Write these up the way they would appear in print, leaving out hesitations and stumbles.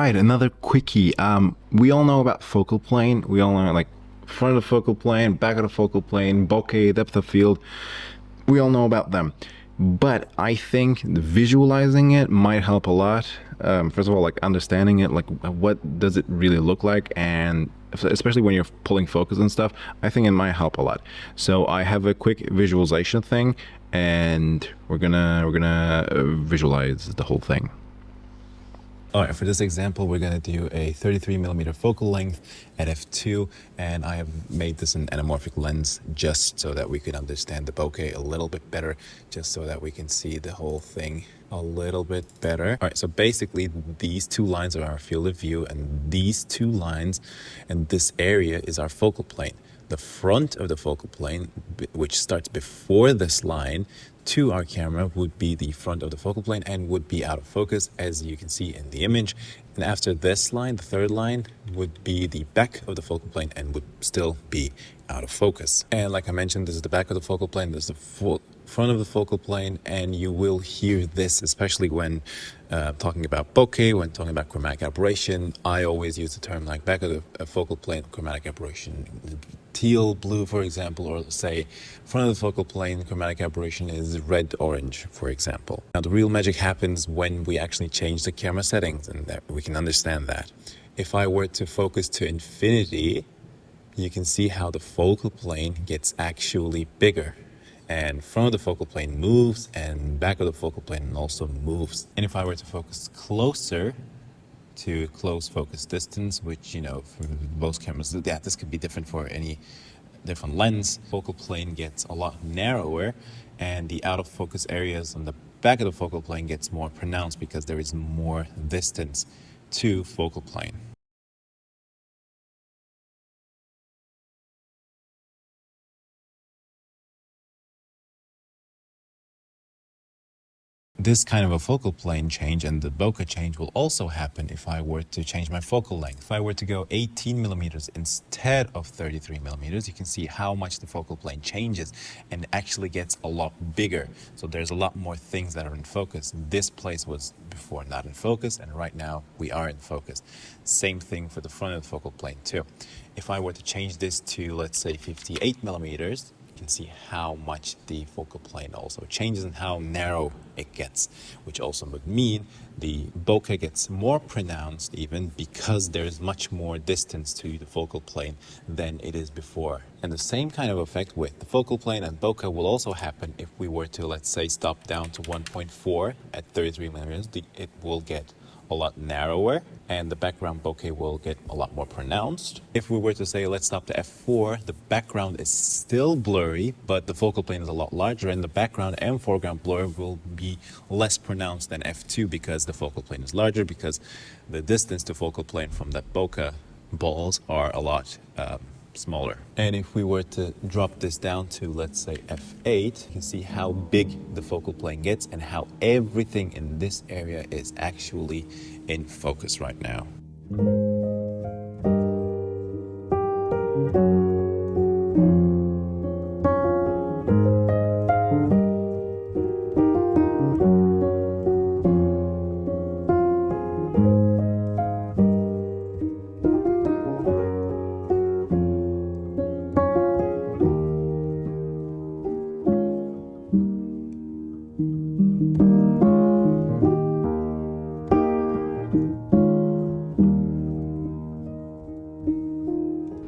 right, another quickie. We all know about focal plane. We all know like front of the focal plane, back of the focal plane, bokeh, depth of field. We all know about them. But I think visualizing it might help a lot. First of all, like understanding it, like what does it really look like, and especially when you're pulling focus and stuff, I think it might help a lot. So I have a quick visualization thing, and we're gonna visualize the whole thing. All right, for this example, we're going to do a 33mm focal length at f2, and I have made this an anamorphic lens just so that we can understand the bokeh a little bit better, just so that we can see the whole thing a little bit better. All right, so basically these two lines are our field of view, and these two lines and this area is our focal plane. The front of the focal plane, which starts before this line, to our camera would be the front of the focal plane and would be out of focus, as you can see in the image. And after this line, the third line, would be the back of the focal plane and would still be out of focus. And like I mentioned, this is the back of the focal plane, this is the front of the focal plane, and you will hear this especially when talking about bokeh, when talking about chromatic aberration. I always use the term like back of the focal plane, chromatic aberration, teal, blue, for example, or say front of the focal plane, chromatic aberration is red, orange, for example. Now the real magic happens when we actually change the camera settings, and that we can understand that. If I were to focus to infinity, you can see how the focal plane gets actually bigger, and front of the focal plane moves and back of the focal plane also moves. And if I were to focus closer to close focus distance, which, you know, for most cameras, yeah, this could be different for any different lens, focal plane gets a lot narrower, and the out of focus areas on the back of the focal plane gets more pronounced because there is more distance to focal plane. This kind of a focal plane change and the bokeh change will also happen if I were to change my focal length. If I were to go 18mm instead of 33mm, you can see how much the focal plane changes and actually gets a lot bigger. So there's a lot more things that are in focus. This place was before not in focus, and right now we are in focus. Same thing for the front of the focal plane too. If I were to change this to, let's say, 58mm, you can see how much the focal plane also changes and how narrow it gets, which also would mean the bokeh gets more pronounced even because there's much more distance to the focal plane than it is before. And the same kind of effect with the focal plane and bokeh will also happen if we were to, let's say, stop down to 1.4 at 33mm. It will get a lot narrower, and the background bokeh will get a lot more pronounced. If we were to say, let's stop to f4, the background is still blurry, but the focal plane is a lot larger, and the background and foreground blur will be less pronounced than f2 because the focal plane is larger, because the distance to focal plane from that bokeh balls are a lot smaller. And if we were to drop this down to, let's say, f8, you can see how big the focal plane gets and how everything in this area is actually in focus right now.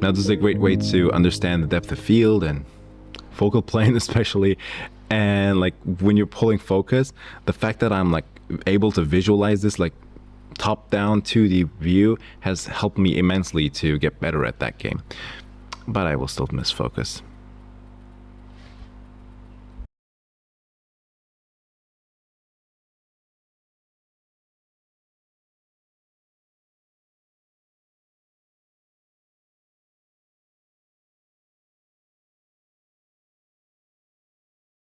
Now, this is a great way to understand the depth of field and focal plane especially. And like when you're pulling focus, the fact that I'm like able to visualize this like top down 2D view has helped me immensely to get better at that game. But I will still miss focus.